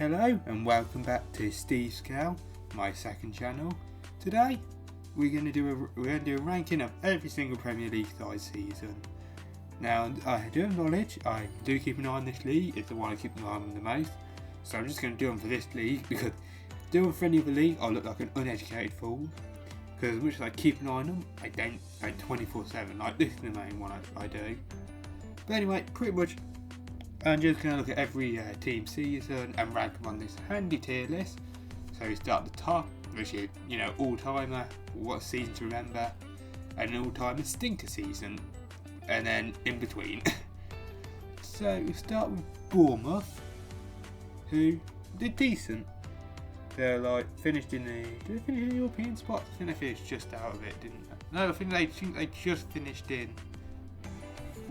Hello and welcome back to Steve Scale, my second channel. Today we're going to do a ranking of every single Premier League side season. Now I do acknowledge I do keep an eye on this league, it's the one I keep an eye on the most. So I'm just going to do them for this league because doing for any other league I'll look like an uneducated fool. Because as much as I keep an eye on them, I don't 24/7. Like this is the main one I do. But anyway, pretty much I'm just going to look at every team season and rank them on this handy tier list. So we start at the top, which is, all-timer, what season to remember, and an all-timer stinker season, and then in between. So we start with Bournemouth, who did decent. They're finished in the... Did they finish in the European spot? I think they finished just out of it, didn't they? No, I think they just finished in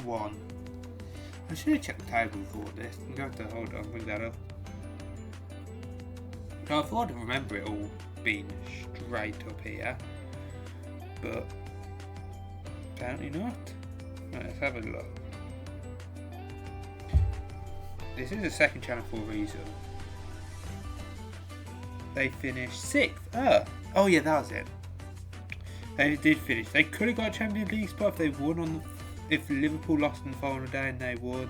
one. I should have checked the table before this. I'm going to hold on, bring that up. I thought I remember it all being straight up here, but apparently not. Right, let's have a look. This is a second channel for a reason. They finished 6th. Oh yeah, that was it. They did finish. They could have got a Champions League spot if they won if Liverpool lost on the final day and they won,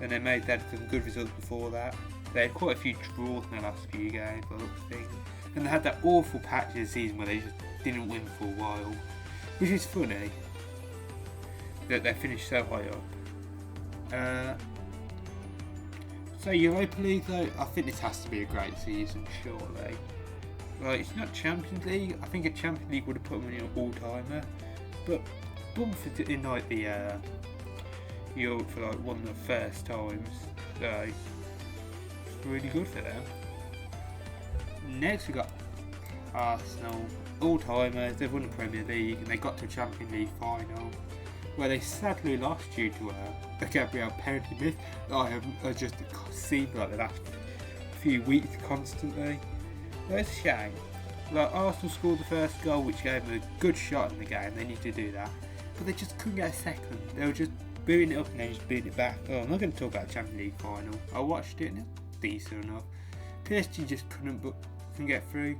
and they had some good results before that. They had quite a few draws in the last few games, by the looks of things. And they had that awful patch of the season where they just didn't win for a while, which is funny that they finished so high up. So Europa League though, I think this has to be a great season, surely. It's not Champions League. I think a Champions League would have put them in an all-timer, but Bournemouth in the Europe for one of the first times, so it's really good for them. Next we got Arsenal, all-timers. They've won the Premier League and they got to a Champions League final, where they sadly lost due to a Gabriel penalty miss that I have just seen for the last few weeks constantly. It's a shame. Arsenal scored the first goal, which gave them a good shot in the game. They need to do that, but they just couldn't get a second. They were just booting it up and then just booting it back. I'm not going to talk about the Champions League final. I watched it and it's decent enough. PSG just couldn't get through.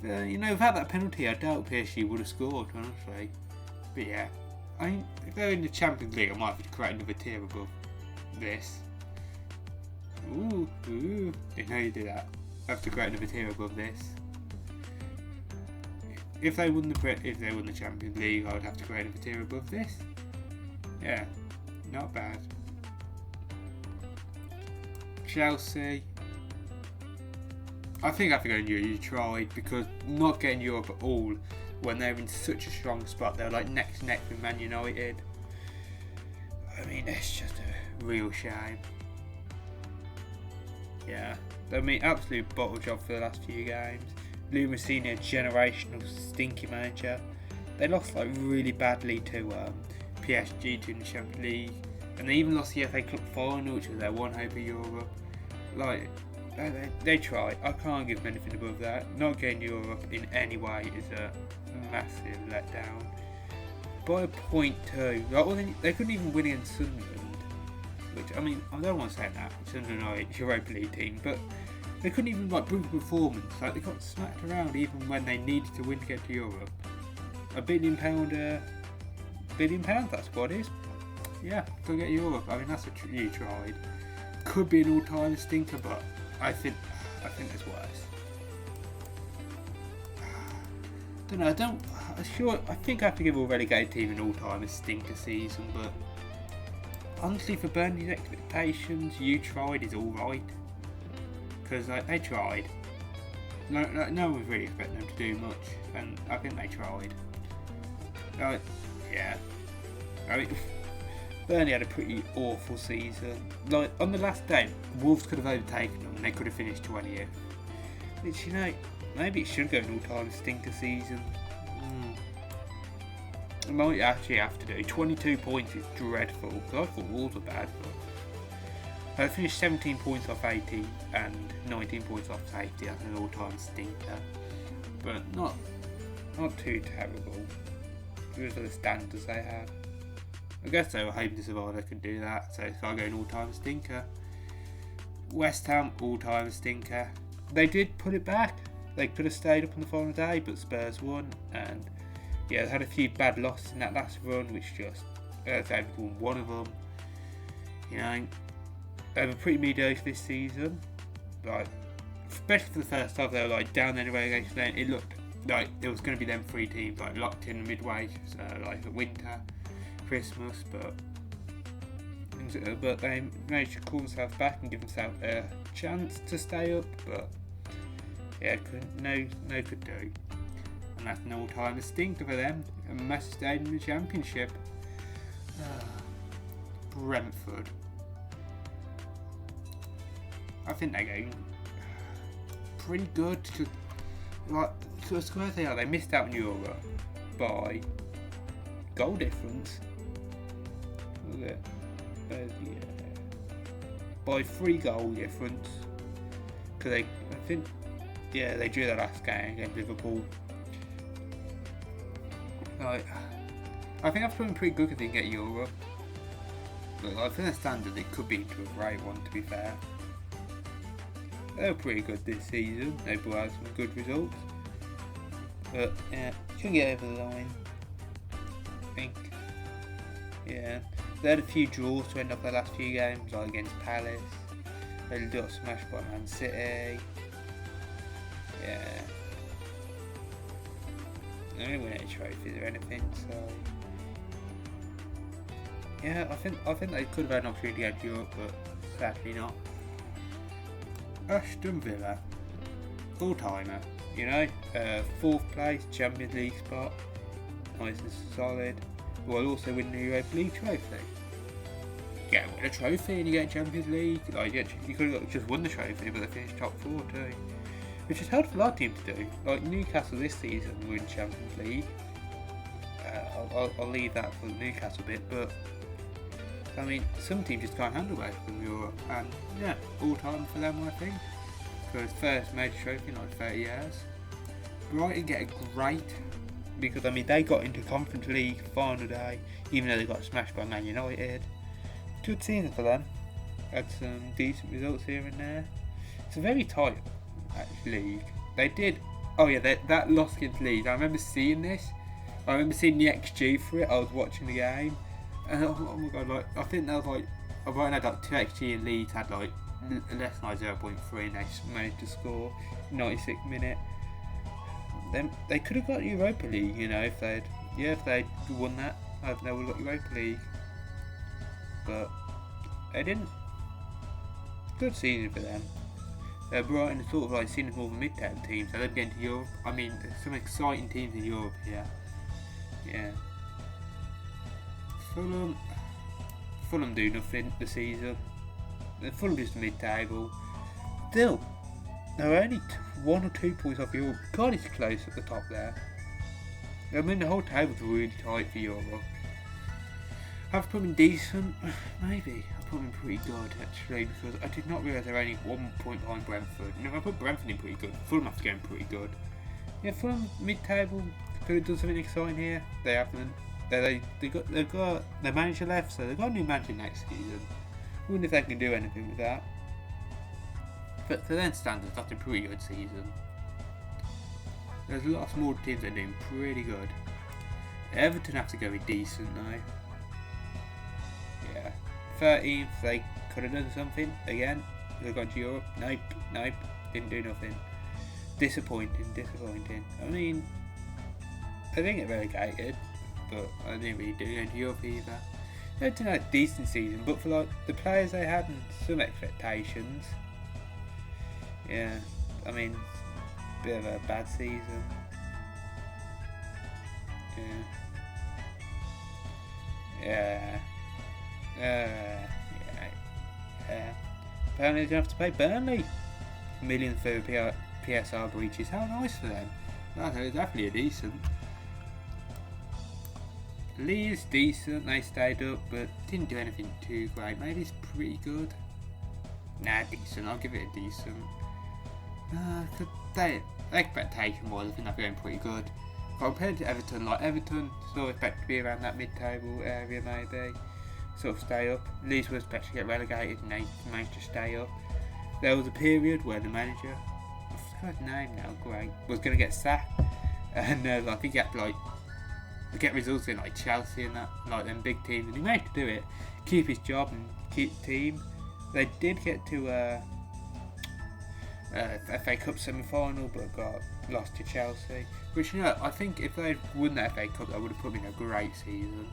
Without that penalty, I doubt PSG would have scored, honestly. But yeah, if they're in the Champions League, I might have to create another tier above this. Ooh, didn't know you do that. I have to create another tier above this. If they won the Champions League, I would have to create another tier above this. Yeah, not bad. Chelsea. I think I have to go you tried, because not getting Europe at all when they're in such a strong spot. They're neck to neck with Man United. I mean, it's just a real shame. Yeah, absolute bottle job for the last few games. Lou Messina, generational stinky manager. They lost really badly to PSG in the Champions League, and they even lost the FA Cup final, which was their one hope of Europe. They tried. I can't give them anything above that. Not getting Europe in any way is a massive letdown. By a point too. They couldn't even win against Sunderland, which I don't want to say that. Sunderland are a Europa League team, but they couldn't even bring a performance. They got smacked around even when they needed to win to get to Europe. £1 billion that squad is. Yeah, go get Europe. That's what you tried. Could be an all-time stinker, but I think there's worse. I think I have to give a relegated team an all-time stinker season, but honestly, for Burnley's expectations, you tried is alright. Because they tried. No one was really expecting them to do much, and I think they tried. Yeah. Burnley had a pretty awful season. On the last day, Wolves could have overtaken them and they could have finished 20th. Which, maybe it should go an all-time stinker season. I might actually have to do. 22 points is dreadful, because I thought Wolves were bad, but I finished 17 points off 80 and 19 points off safety as an all-time stinker. But not too terrible. Those are the standards they had. I guess they were hoping to survive, they could do that, so it's got to go an all-time stinker. West Ham, all-time stinker. They did put it back. They could have stayed up on the final day, but Spurs won. And yeah, they had a few bad losses in that last run, which just they've won one of them. You know, they were pretty mediocre this season. Like, especially for the first half, they were like down in the relegation lane. It looked like there was going to be them three teams like locked in midway, so like winter, Christmas, but they managed to call themselves back and give themselves a chance to stay up. But yeah, no could do, and that's an all-time stinker for them. A massive stayed in the Championship. Brentford. I think they're going pretty good. Like, to a square they are, they missed out on Europe by goal difference. Was it? By 3 goal difference. Because they drew their last game against Liverpool. Like, I think I've been pretty good if they can get Europe. But I think the standard it could be into a great one, to be fair. They were pretty good this season. They brought out some good results. But yeah, couldn't get over the line, I think. Yeah. They had a few draws to end up their last few games, like against Palace. They got smashed by Man City. Yeah. They didn't win any trophies or anything, so yeah, I think they could have had an opportunity to go to Europe, but sadly not. Aston Villa, all-timer, you know, 4th place, Champions League spot, nice and solid, while also winning the Europa League trophy. Yeah, win a trophy and you get Champions League. Like, you could have just won the trophy, but they finished top 4 too, which is hard for a lot of teams to do. Like Newcastle this season win Champions League. I'll leave that for the Newcastle bit, but I mean, some teams just can't handle away from Europe, and yeah, all time for them, I think. For his first major trophy in like 30 years. Brighton get a great, because I mean, they got into Conference League final day, even though they got smashed by Man United. Good season for them. Had some decent results here and there. It's a very tight league. They did, oh yeah, that loss against Leeds, I remember seeing this. I remember seeing the XG for it. I was watching the game. And oh my god, like, I think that was like, Brighton had like 2 XG and Leeds had like less than 0.3 and they managed to score 96th minute. Then they could have got Europa League, you know, if they'd won that, they would have got Europa League. But they didn't. Good season for them. Brighton is sort of like seen as more of a mid-table team, so they're getting to Europe. I mean, there's some exciting teams in Europe here. Yeah. Fulham do nothing this season. Fulham just mid-table. Still, they're only 1 or 2 points off Europe. God, it's close at the top there. I mean, the whole table's really tight for Europe. I've put them in decent, maybe. I put them in pretty good actually, because I did not realise they're only 1 point behind Brentford. You know, I put Brentford in pretty good. Fulham have to go in pretty good. Yeah, Fulham mid-table. Could have done something exciting here. They haven't. They've got their manager left, so they've got a new manager next season. I wonder if they can do anything with that. But for their standards, that's a pretty good season. There's a lot of small teams that are doing pretty good. Everton have to go with decent now. Yeah, 13th, they could have done something again. They've gone to Europe. Nope, didn't do nothing. Disappointing. I mean, they didn't get relegated, but I didn't really do into Europe either. They had a decent season, but for like the players they had and some expectations. Yeah, I mean, bit of a bad season. Yeah. Burnley's gonna have to pay Burnley millions for PSR breaches. How nice for them. That's definitely a decent. Leeds decent, they stayed up, but didn't do anything too great. Maybe it's pretty good. Nah, decent. I'll give it a decent. Their expectation was, I think they're going pretty good. Compared to Everton, like Everton, sort of expect to be around that mid-table area maybe. Sort of stay up. Leeds were expected to get relegated and they managed to stay up. there was a period where the manager, I forgot his name now, great, was going to get sacked, and I think he had to like get results in like Chelsea and that, like them big teams, and he managed to do it, keep his job and keep the team. They did get to FA Cup semi-final, but got lost to Chelsea. Which, I think if they'd won the FA Cup, that would have put in a great season.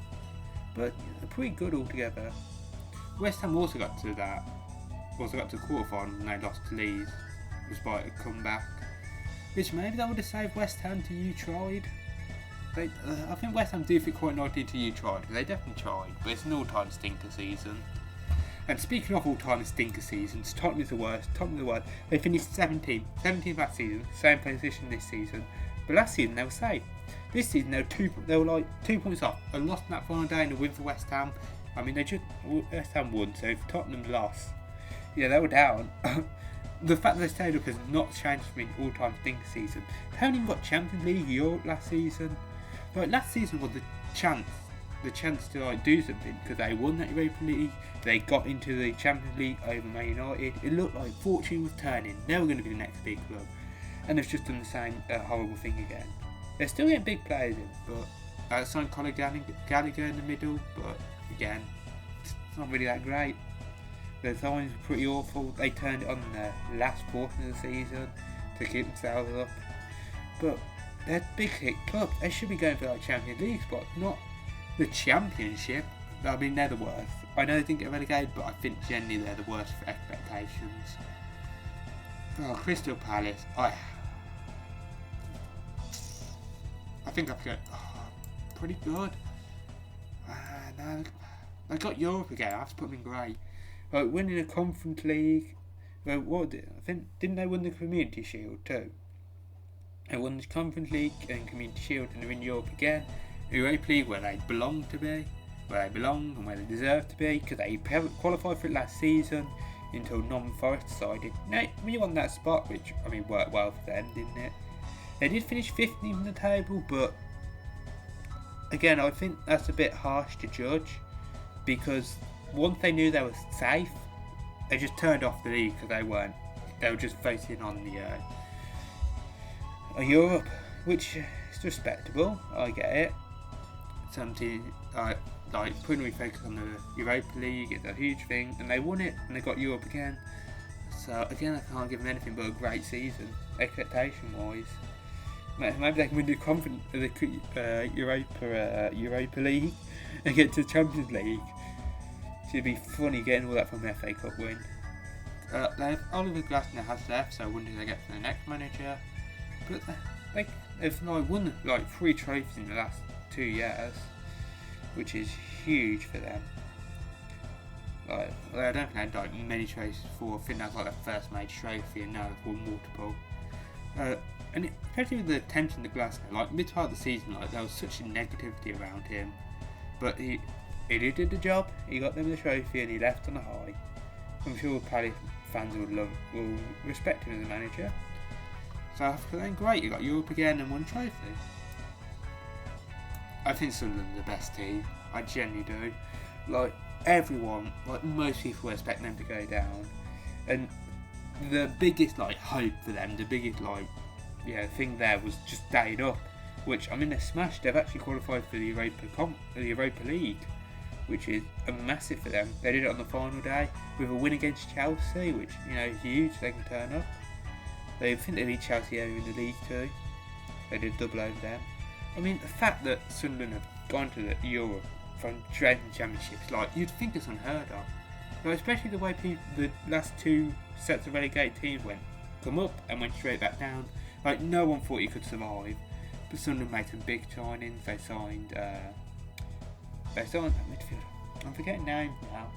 But pretty good altogether. West Ham also got to the quarter-final and they lost to Leeds, despite a comeback. Which maybe that would have saved West Ham to you tried. I think West Ham do fit quite nicely to you tried. They definitely tried, but it's an all-time stinker season. And speaking of all-time stinker seasons, Tottenham is the worst. They finished 17th last season, same position this season. But last season they were safe. This season they were like 2 points off. A loss on that final day and a win for West Ham. I mean, West Ham won, so if Tottenham lost, yeah, they were down. The fact that they stayed up has not changed from an all-time stinker season. They haven't even got Champions League Europe last season. Like last season was the chance to like do something, because they won that Europa League, they got into the Champions League over Man United. It looked like fortune was turning. They were going to be the next big club, and they've just done the same horrible thing again. They're still getting big players in, but signed Conor Gallagher in the middle, but again, it's not really that great. Their signings were pretty awful. They turned it on in the last portion of the season to keep themselves up, but they're big hit club. They should be going for like Champions League spot, not the Championship. I mean, they're the worst. I know they didn't get relegated, but I think generally they're the worst for expectations. Oh, Crystal Palace. I think I've got pretty good. No, they got Europe again. I have to put them in grey. Like winning a Conference League. Well, what did I think? Didn't they win the Community Shield too? They won the Conference League and Community Shield, and they're in Europe again. Europa League, where they belong to be, where they belong and where they deserve to be, because they haven't qualified for it last season until Nottingham Forest decided, no, we want that spot, which, I mean, worked well for them, didn't it? They did finish 15th in the table, but again, I think that's a bit harsh to judge, because once they knew they were safe, they just turned off the league, because they were just focusing on the Europe, which is respectable, I get it. Something like putting refocus on the Europa League is a huge thing, and they won it and they got Europe again. So again, I can't give them anything but a great season, expectation wise. Maybe they can win the Europa League and get to the Champions League. It'd be funny getting all that from an FA Cup win. Oliver Glasner has left, so I wonder if they get to the next manager. But they've won like 3 trophies in the last 2 years, which is huge for them. Like, I don't think they had like many trophies before. I think that's like their first major trophy, and now they've won multiple. And especially with the attention to Glasgow, like mid part of the season, like there was such a negativity around him, but he did the job. He got them the trophy, and he left on a high. I'm sure Palace fans will respect him as a manager. So after then, great, you got Europe again and won a trophy. I think Sunderland's the best team. I genuinely do. Like everyone, like most people expect them to go down, and the biggest like hope for them, the biggest thing there was just staying up. Which I mean, they're smashed. They've actually qualified for the Europa League, which is a massive for them. They did it on the final day with a win against Chelsea, which huge. They can turn up. They think they beat Chelsea over in the league too. They did double over them. I mean, the fact that Sunderland have gone to the Europe from trading championships, like you'd think it's unheard of. Like, especially the way the last 2 sets of relegated teams come up and went straight back down. Like no one thought he could survive, but Sunderland made some big signings. They signed that midfielder. I'm forgetting names now.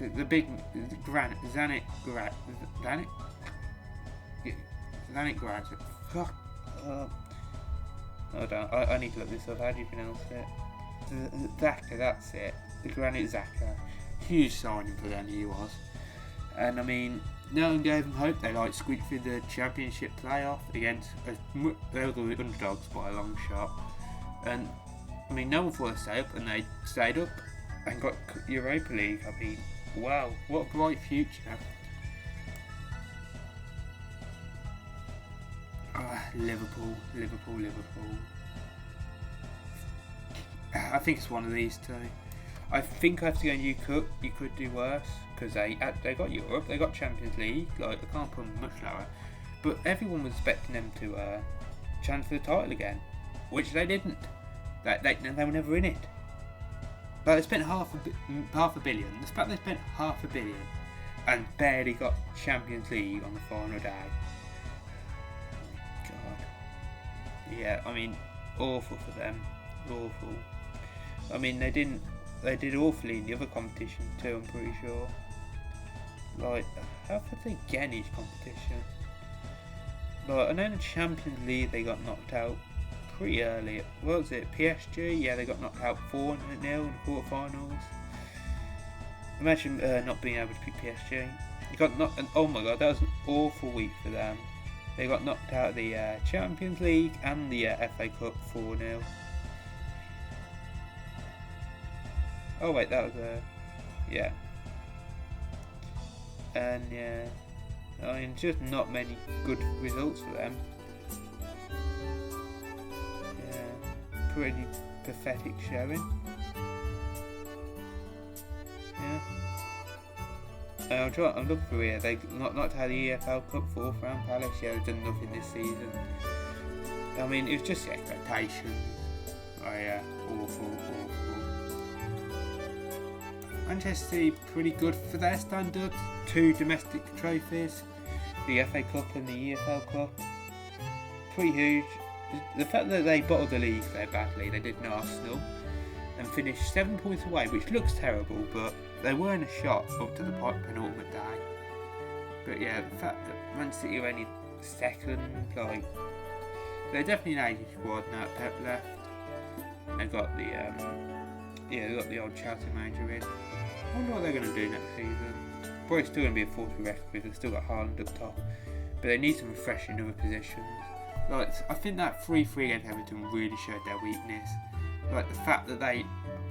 The big Zanik Granit. Fuck. I need to look this up. How do you pronounce it? Xhaka, that's it. The Granit Xhaka. Huge signing for them, he was. And I mean, no one gave them hope. They squeaked through the Championship playoff against. They were the underdogs by a long shot. And I mean, no one thought they'd stay up, and they stayed up and got Europa League. I mean, Wow, what a bright future. Liverpool. I think it's one of these two. I think after going you could do worse because they got Europe, they got Champions League. Like, I can't put them much lower. But everyone was expecting them to challenge for the title again, which they didn't. They were never in it. Like, they spent half a billion. The fact they spent half a billion and barely got Champions League on the final day. God. Yeah, I mean, awful for them. Awful. I mean, they did awfully in the other competition too, I'm pretty sure. Like, how could they get in each competition? Like, I know in the Champions League they got knocked out pretty early. What was it? PSG? Yeah, they got knocked out 4-0 in the quarterfinals. Imagine not being able to pick PSG. They got knocked, and oh my god, that was an awful week for them. They got knocked out of the Champions League and the FA Cup 4-0. Oh wait, that was yeah. And yeah, I mean, just not many good results for them. Yeah, pretty pathetic showing. Yeah. I'm looking for here. They not had the EFL Cup 4th round. Palace, yeah, they've done nothing this season. I mean, it was just the expectations. Oh yeah, awful. Manchester City pretty good for their standards. 2 domestic trophies, the FA Cup and the EFL Cup. Pretty huge. The fact that they bottled the league there badly, they did in Arsenal, and finished 7 points away, which looks terrible, but they weren't a shot up to the penultimate day. But yeah, the fact that Man City are only second, like, they're definitely an aging squad now that Pep left. They got the old Chelsea manager in. I wonder what they're going to do next season. Probably still going to be a force for record because they've still got Haaland up top, but they need some refresh in other positions. Like, I think that 3-3 against Everton really showed their weakness. Like, the fact that they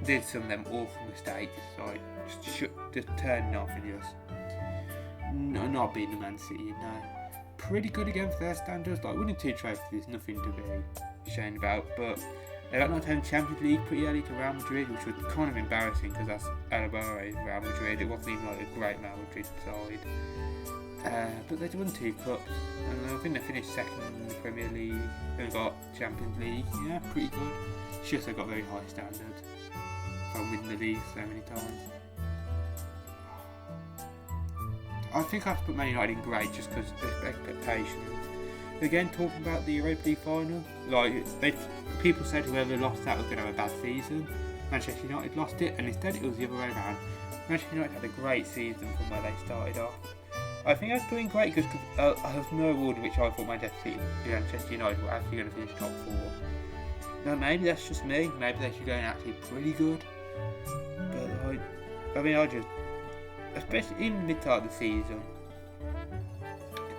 did some of them awful mistakes, like just turning off and just not being the Man City, you know. Pretty good again for their standards. Like, winning 2 trophies is nothing to be ashamed about, but they got knocked out in Champions League pretty early to Real Madrid, which was kind of embarrassing because that's Alabama's Real Madrid. It wasn't even like a great Real Madrid side. But they won 2 cups, and I think they finished second in the Premier League. Then got Champions League. Yeah, pretty good. It's just they got very high standards from winning the league so many times. I think I have to put Man United in great just because of expectations. Again, talking about the Europa League final, like, people said whoever lost that was going to have a bad season. Manchester United lost it, and instead it was the other way around. Manchester United had a great season from where they started off. I think I was doing great because I have no order which I thought Manchester United were actually going to finish top 4. Now maybe that's just me. Maybe they should go actually pretty good. But I just, especially in the mid part of the season,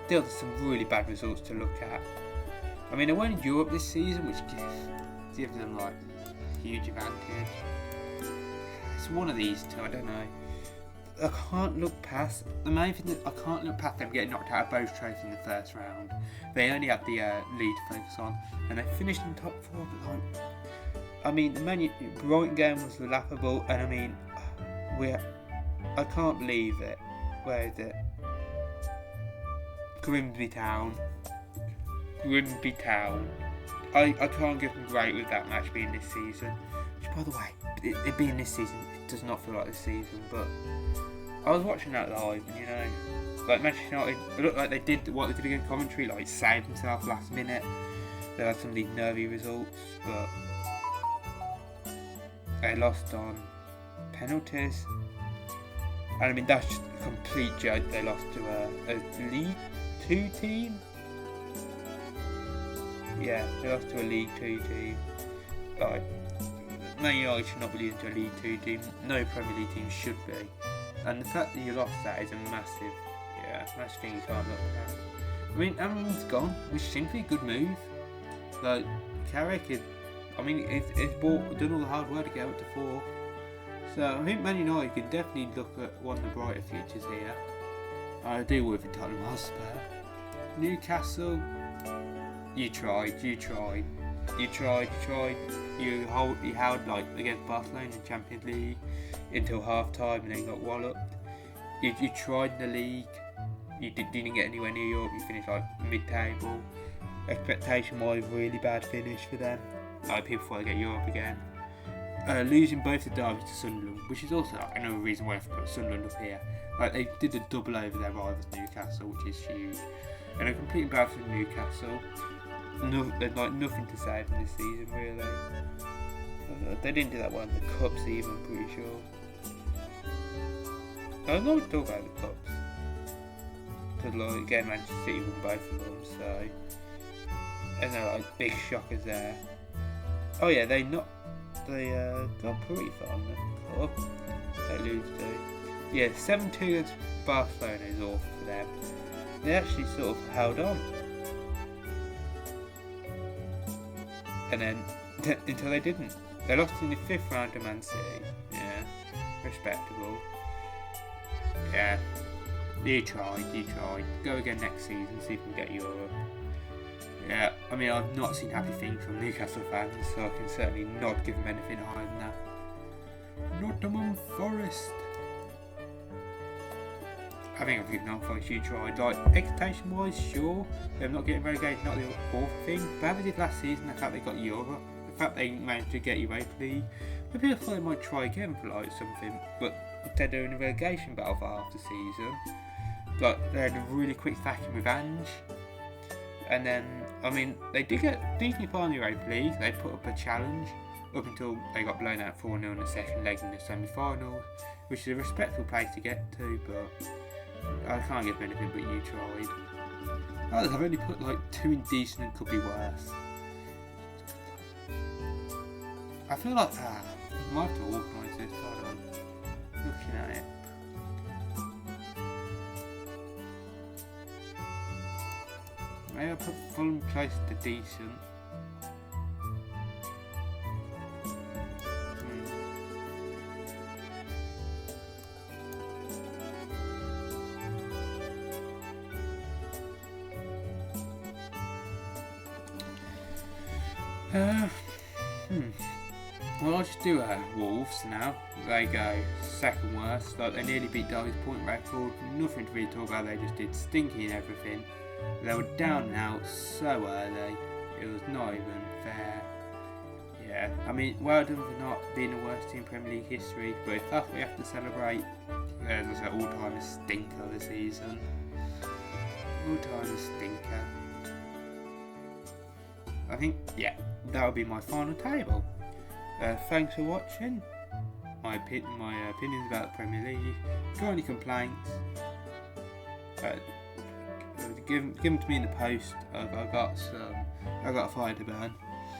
still there's some really bad results to look at. I mean, they weren't in Europe this season, which gives them like huge advantage. It's one of these two, I don't know. I can't look past the main thing. I can't look past them getting knocked out of both trophies in the first round. They only had the lead to focus on, and they finished in top 4. But like, I mean, the Brighton game was laughable, and I mean, I can't believe it. Where is it? Grimsby Town. I can't give them great with that match being this season. Which, by the way, it being this season, it does not feel like this season. But I was watching that live, and you know, like Manchester United, it looked like they did what they did against Coventry, like saved themselves last minute. They had some of these nervy results, but they lost on penalties. And I mean, that's just a complete joke. They lost to a League 2 team. Yeah, they lost to a League 2 team. Like, Man United should not be losing to a League 2 team. No Premier League team should be. And the fact that you lost that is a massive thing you can't look at. I mean, Amrabat's gone, which seems to be a good move. Like, Carrick is, I mean, it's done all the hard work to get up to 4. So I think Man United can definitely look at one of the brighter futures here. I do with Tottenham Hotspur. Newcastle, you tried. You held like against Barcelona in the Champions League until half time and then got walloped. You tried in the league. You didn't get anywhere near Europe. You finished like mid-table. Expectation-wise, really bad finish for them. Like people thought they'd get Europe again. Losing both the derbies to Sunderland, which is also like another reason why I've put Sunderland up here. Like they did a double over their rivals Newcastle, which is huge, and a complete embarrassment for Newcastle. There's like nothing to say from this season really. They didn't do that well in the cups even, I'm pretty sure. I don't know what to talk about the cups. Because like again, Manchester City won both of them, so and they're like big shockers there. Oh yeah, they got pretty far in the cup. They lose to 7-2 against Barcelona is awful for them. They actually sort of held on, and then until they didn't. They lost in the 5th round to Man City. Yeah, respectable. Yeah, you tried. Go again next season, see if we can get Europe. Yeah, I mean, I've not seen happy things from Newcastle fans, so I can certainly not give them anything higher than that. Nottingham Forest. I think I've given up for a huge tried. Like, expectation-wise, sure, them not getting relegated, not the awful thing. But how they did last season, the fact they got Europe, the fact they managed to get Europa League, maybe I thought they might try again for like something, but instead they're in a relegation battle for half the season. Like, they had a really quick stacking with Ange. And then, I mean, they did get decently far in the Europa League. They put up a challenge up until they got blown out 4-0 in the second leg in the semi-finals, which is a respectable place to get to, but I can't give them anything but you tried. I've only put like 2 in decent and could be worse. I feel like I might have to organise this, hold on. Looking at it. Maybe I'll put Fulham close to decent. Well, I'll just do Wolves now. They go second worst. Like, they nearly beat Derby's point record. Nothing to really talk about. They just did stinky and everything. They were down and out so early. It was not even fair. Yeah, I mean, well done for not being the worst team in Premier League history. But if that's what we have to celebrate, there's an all-time stinker this season. All-time stinker. I think, yeah, that would be my final table. Thanks for watching. My opinions about the Premier League. Got any complaints? Give them to me in the post. I got a fire to burn.